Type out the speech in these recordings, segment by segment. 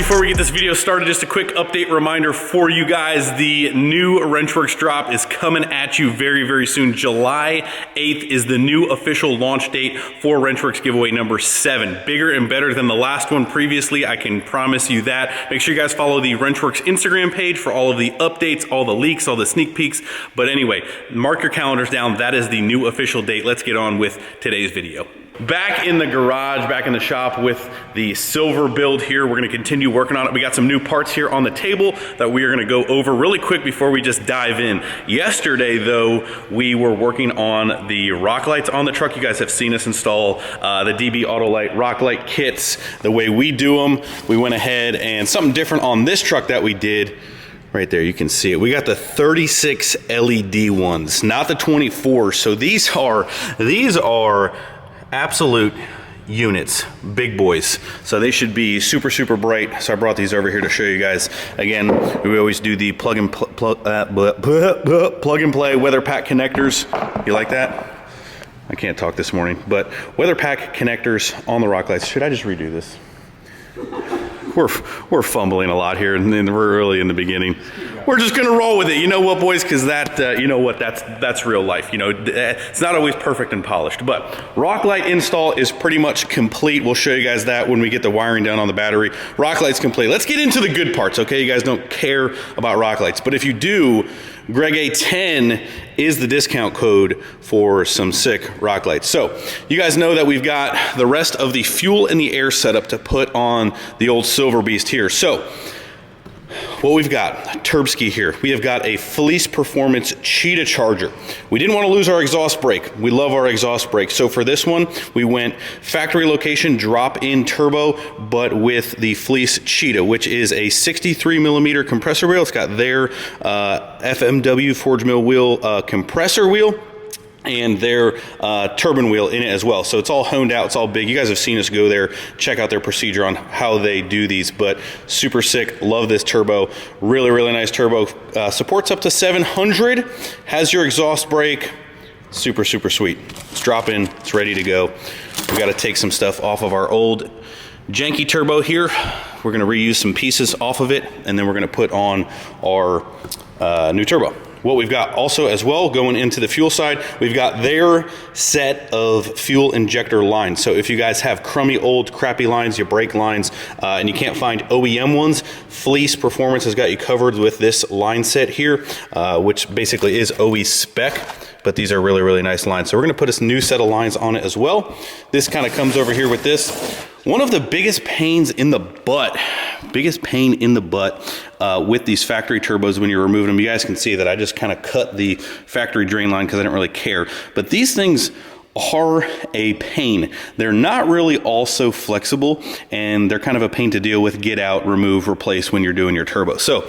before we get this video started, just a quick update reminder for you guys. The new Wrenchworks drop is coming at you very, very soon. July 8th is the new official launch date for Wrenchworks giveaway number 7. Bigger and better than the last one previously, I can promise you that. Make sure you guys follow the Wrenchworks Instagram page for all of the updates, all the leaks, all the sneak peeks. But anyway, mark your calendars down. That is the new official date. Let's get on with today's video. Back in the garage, back in the shop with the silver build here. We're gonna continue working on it. We got some new parts here on the table that we are gonna go over really quick before we just dive in. Yesterday though, we were working on the rock lights on the truck. You guys have seen us install the DB Autolite rock light kits the way we do them. We went ahead and something different on this truck that we did. Right there, you can see it. We got the 36 LED ones, not the 24. So these are absolute units, big boys. So they should be super, super bright. So I brought these over here to show you guys. Again, we always do the plug and play weather pack connectors. You like that? I can't talk this morning, but weather pack connectors on the rock lights. Should I just redo this? We're fumbling a lot here, and then we're early in the beginning. We're just gonna roll with it. You know what, boys? Because that, you know what? That's real life. You know, it's not always perfect and polished. But rock light install is pretty much complete. We'll show you guys that when we get the wiring down on the battery. Rock light's complete. Let's get into the good parts, okay? You guys don't care about rock lights, but if you do, Greg A10 is the discount code for some sick rock lights. So you guys know that we've got the rest of the fuel in the air setup to put on the old Silver Beast here. So what we've got, Turbski here. We have got a FLEECE Performance Cheetah Charger. We didn't want to lose our exhaust brake. We love our exhaust brake. So for this one, we went factory location drop-in turbo, but with the FLEECE Cheetah, which is a 63 millimeter compressor wheel. It's got their FMW Forge Mill wheel compressor wheel, and their turbine wheel in it as well. So it's all honed out, it's all big. You guys have seen us go there, check out their procedure on how they do these, but super sick, love this turbo. Really, really nice turbo. Supports up to 700, has your exhaust brake. Super, super sweet. It's dropping, it's ready to go. We gotta take some stuff off of our old janky turbo here. We're gonna reuse some pieces off of it, and then we're gonna put on our new turbo. What we've got also as well going into the fuel side, we've got their set of fuel injector lines. So if you guys have crummy old crappy lines, your brake lines, and you can't find OEM ones, FLEECE Performance has got you covered with this line set here, which basically is OE spec, but these are really, really nice lines. So we're gonna put this new set of lines on it as well. This kind of comes over here with this. One of the biggest pains in the butt, with these factory turbos when you're removing them, you guys can see that I just kind of cut the factory drain line because I didn't really care. But these things are a pain. They're not really all so flexible, and they're kind of a pain to deal with, get out, remove, replace when you're doing your turbo. So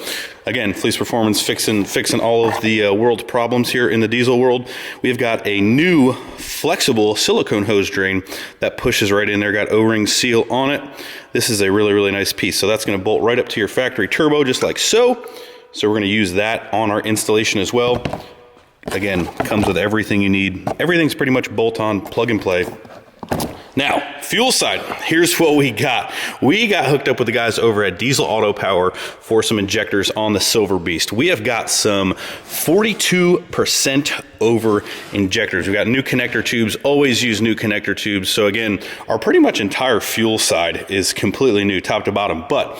again, FLEECE Performance fixing all of the world problems here in the diesel world. We've got a new flexible silicone hose drain that pushes right in there, got O-ring seal on it. This is a really, really nice piece. So that's gonna bolt right up to your factory turbo, just like so. So we're gonna use that on our installation as well. Again, comes with everything you need. Everything's pretty much bolt-on, plug and play. Now, fuel side, here's what we got. We got hooked up with the guys over at Diesel Auto Power for some injectors on the Silver Beast. We have got some 42% over injectors. We've got new connector tubes, always use new connector tubes. So again, our pretty much entire fuel side is completely new, top to bottom. But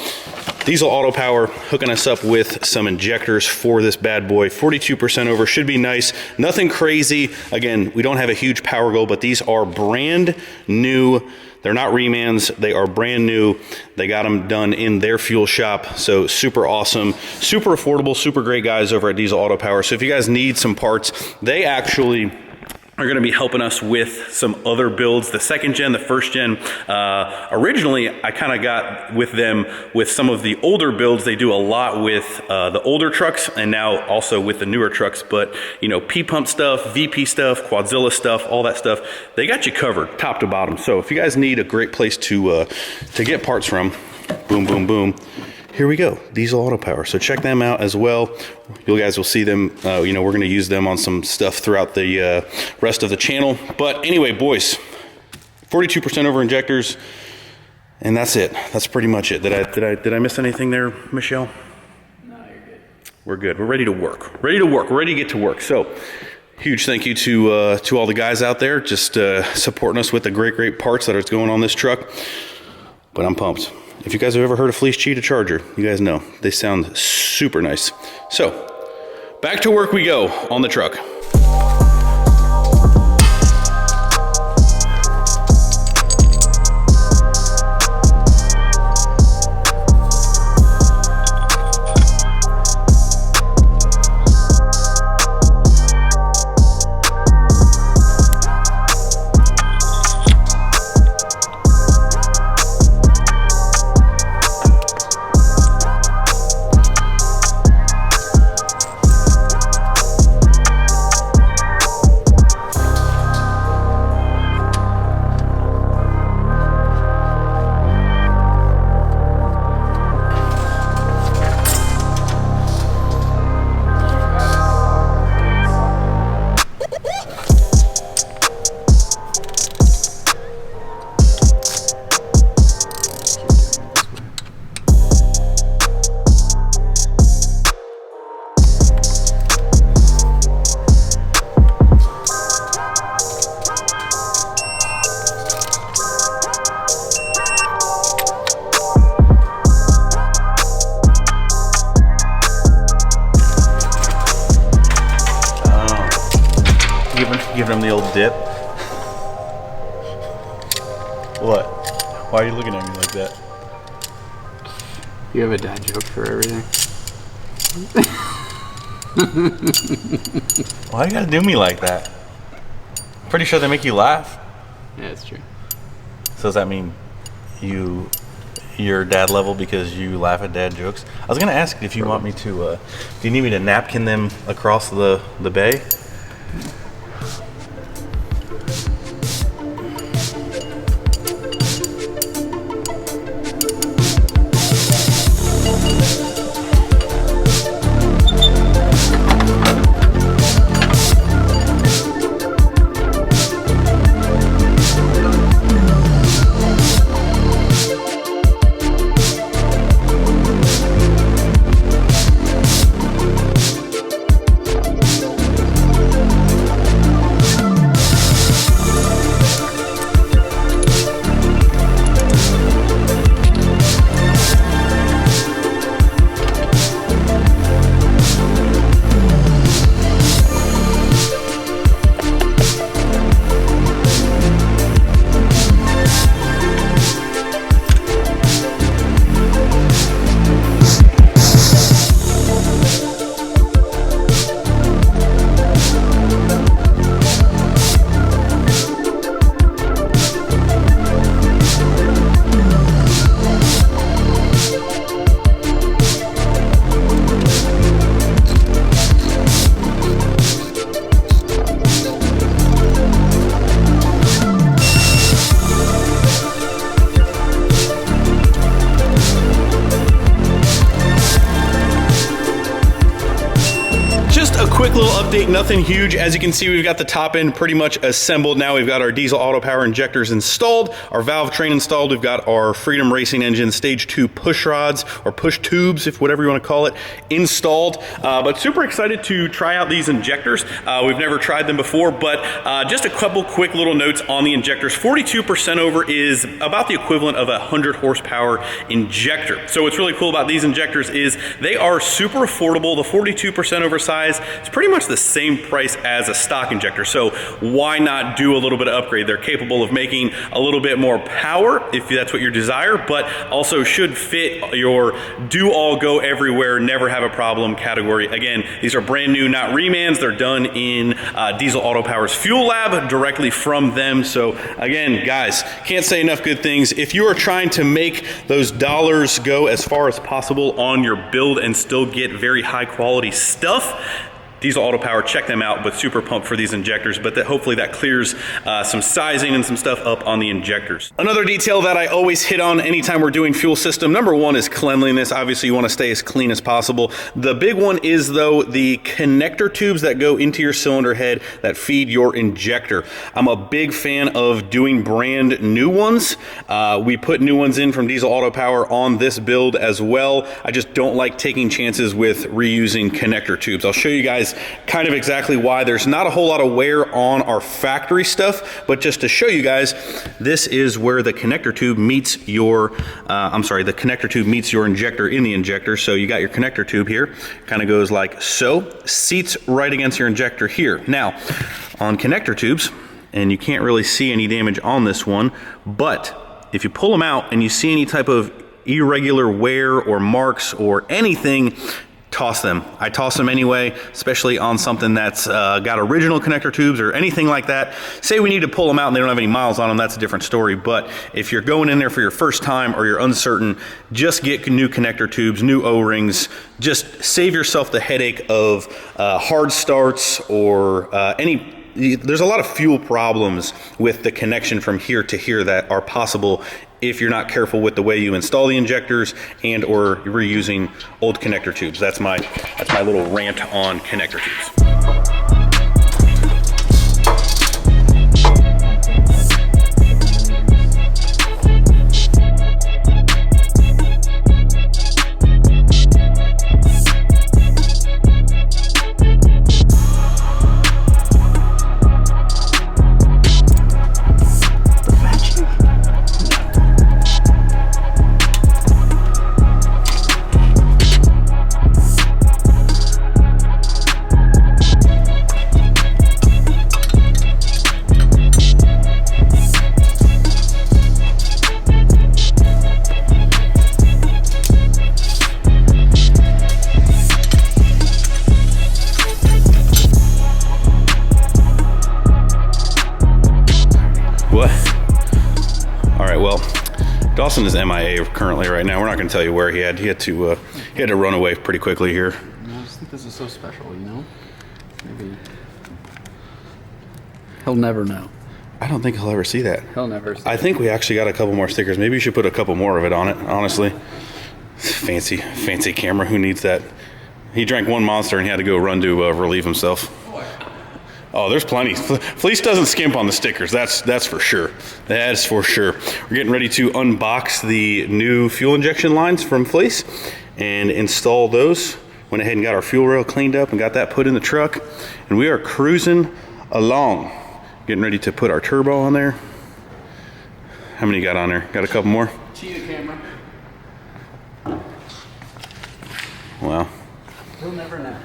Diesel Auto Power hooking us up with some injectors for this bad boy. 42% over, should be nice. Nothing crazy. Again, we don't have a huge power goal, but these are brand new. They're not remans, they are brand new. They got them done in their fuel shop. So super awesome, super affordable, super great guys over at Diesel Auto Power. So if you guys need some parts, they actually are gonna be helping us with some other builds, the second gen, the first gen. Originally, I kind of got with them with some of the older builds. They do a lot with the older trucks, and now also with the newer trucks. But you know, P-pump stuff, VP stuff, Quadzilla stuff, all that stuff, they got you covered top to bottom. So if you guys need a great place to get parts from, boom, boom, boom, here we go, Diesel Auto Power. So check them out as well. You guys will see them, you know, we're gonna use them on some stuff throughout the rest of the channel. But anyway, boys, 42% over injectors, And that's it. That's pretty much it. Did I miss anything there, Michelle? No, you're good. We're good. We're ready to work. Ready to work. We're ready to get to work. So, huge thank you to all the guys out there just supporting us with the great parts that are going on this truck. But I'm pumped. If you guys have ever heard of FLEECE Cheetah Charger, you guys know they sound super nice. So, back to work we go on the truck. Giving him the old dip. What? Why are you looking at me like that? You have a dad joke for everything. Why you gotta do me like that? Pretty sure they make you laugh. Yeah, it's true. So does that mean you're dad level because you laugh at dad jokes? I was gonna ask if you want me to, do you need me to napkin them across the bay? Quick little update, nothing huge. As you can see, we've got the top end pretty much assembled. Now we've got our diesel auto power injectors installed, our valve train installed. We've got our Freedom Racing Engine stage 2 push rods or push tubes, if whatever you want to call it, installed. But super excited to try out these injectors. We've never tried them before, but just a couple quick little notes on the injectors. 42% over is about the equivalent of a 100 horsepower injector. So what's really cool about these injectors is they are super affordable. The 42% over size is pretty much the same price as a stock injector. So why not do a little bit of upgrade? They're capable of making a little bit more power if that's what you desire, but also should fit your do all go everywhere, never have a problem category. Again, these are brand new, not remans. They're done in Diesel Auto Power's Fuel Lab directly from them. So again, guys, can't say enough good things. If you are trying to make those dollars go as far as possible on your build and still get very high quality stuff, Diesel Auto Power. Check them out, but super pumped for these injectors, but hopefully that clears some sizing and some stuff up on the injectors. Another detail that I always hit on anytime we're doing fuel system, number one is cleanliness. Obviously you want to stay as clean as possible. The big one is though the connector tubes that go into your cylinder head that feed your injector. I'm a big fan of doing brand new ones. We put new ones in from Diesel Auto Power on this build as well. I just don't like taking chances with reusing connector tubes. I'll show you guys kind of exactly why. There's not a whole lot of wear on our factory stuff, but just to show you guys, this is where the connector tube meets your, the connector tube meets your injector in the injector. So you got your connector tube here, kind of goes like so, seats right against your injector here. Now, on connector tubes, and you can't really see any damage on this one, but if you pull them out and you see any type of irregular wear or marks or anything, toss them. I toss them anyway, especially on something that's got original connector tubes or anything like that. Say we need to pull them out and they don't have any miles on them, that's a different story. But if you're going in there for your first time or you're uncertain, just get new connector tubes, new O-rings. Just save yourself the headache of hard starts or there's a lot of fuel problems with the connection from here to here that are possible if you're not careful with the way you install the injectors and or you're reusing old connector tubes. That's my little rant on connector tubes. Dawson is MIA currently right now. We're not going to tell you where he had to run away pretty quickly here. I just think this is so special, you know? Maybe he'll never know. I don't think he'll ever see that. He'll never see I think we actually got a couple more stickers. Maybe you should put a couple more of it on it, honestly. Fancy camera. Who needs that? He drank one Monster and he had to go run to relieve himself. Oh, there's plenty. Fleece doesn't skimp on the stickers. That's for sure. That's for sure. We're getting ready to unbox the new fuel injection lines from Fleece and install those. Went ahead and got our fuel rail cleaned up and got that put in the truck. And we are cruising along. Getting ready to put our turbo on there. How many you got on there? Got a couple more? Cheetah camera. Wow. He'll never know.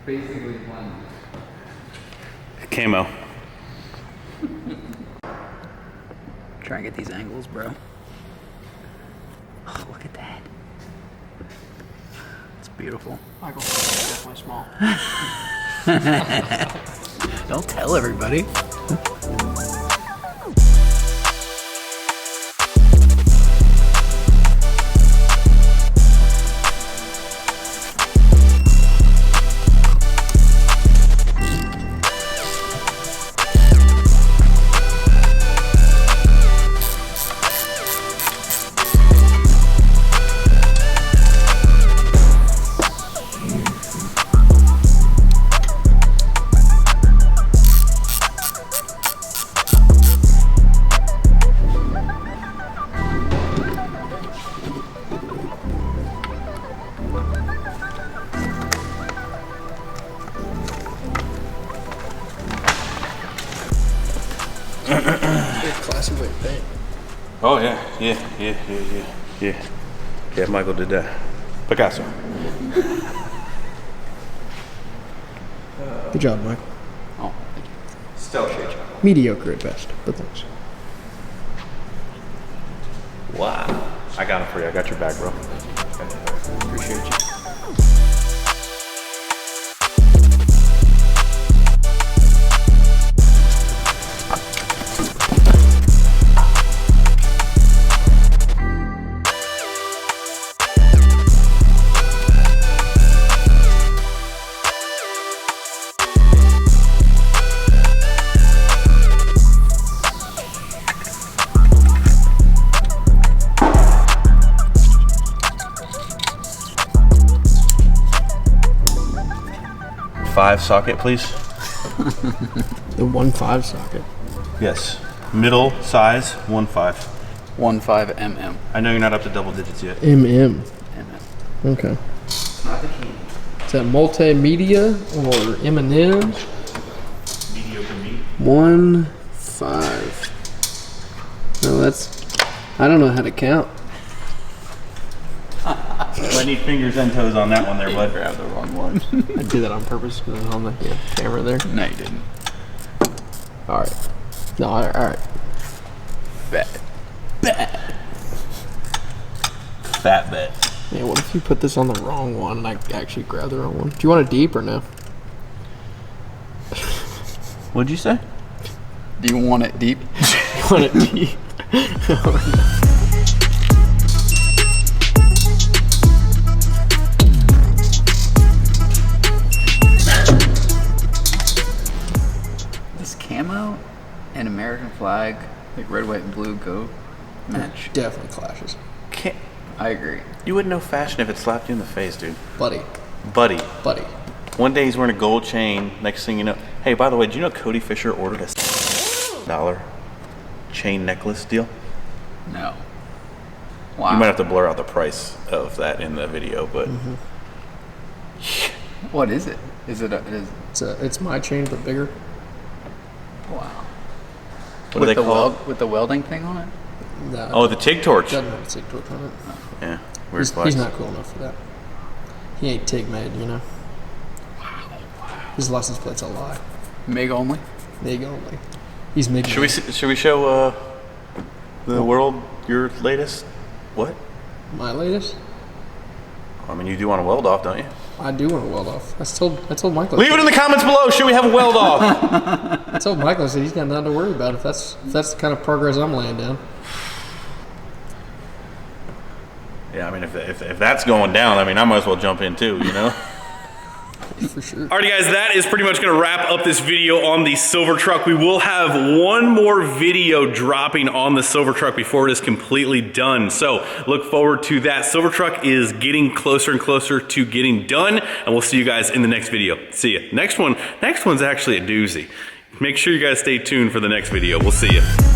Basically blind. Camo. Try and get these angles, bro. Oh, look at that. It's beautiful. Michael, definitely small. Don't tell everybody. Classy way to paint. Oh yeah. Yeah, Michael did that. Picasso. Good job, Michael. Oh, thank you. Stellar. Mediocre at best, but thanks. Wow. I got it for you. I got your back, bro. Appreciate you. 1.5 socket, please? The 1.5 socket. Yes. Middle size, 1.5. 1.5 mm. I know you're not up to double digits yet. MM. Mm. Okay. Is that multimedia or M&M's? Mediocre meat. 1.5. No, that's. I don't know how to count. I need fingers and toes on that one there, bud. Grab the wrong one. I did that on purpose because it's on the camera there. No, you didn't. All right. No, all right. Bet. Fat bet. Yeah, what if you put this on the wrong one and I actually grab the wrong one? Do you want it deep or no? What'd you say? Do you want it deep? You want it deep? This camo and American flag, like red, white, and blue, go match. Definitely clashes. I agree. You wouldn't know fashion if it slapped you in the face, dude. Buddy. Buddy. One day he's wearing a gold chain. Next thing you know, hey, by the way, did you know Cody Fisher ordered a $6 chain necklace deal? No. Wow. You might have to blur out the price of that in the video, but What is it? Is it? It's my chain but bigger. Wow. what do they call it? With the welding thing on it? No, Oh, the TIG torch. doesn't have a TIG torch on it. Yeah, weird He's flex. not cool enough for that. He ain't TIG made, you know. His license plate's a lie. MIG only? MIG only. He's MIG. Should we show the world your latest? What? My latest? I mean, you do want to weld off, don't you? I do want to weld off. I told Michael. Leave it in the comments below. Should we have a weld off? I told Michael, I said he's got nothing to worry about if that's the kind of progress I'm laying down. Yeah, I mean, if that's going down, I mean, I might as well jump in too, you know? For sure. Alrighty guys, that is pretty much gonna wrap up this video on the silver truck. We will have one more video dropping on the silver truck before it is completely done. So look forward to that. Silver truck is getting closer and closer to getting done, and we'll see you guys in the next video. See ya. Next one's actually a doozy. Make sure you guys stay tuned for the next video. We'll see you.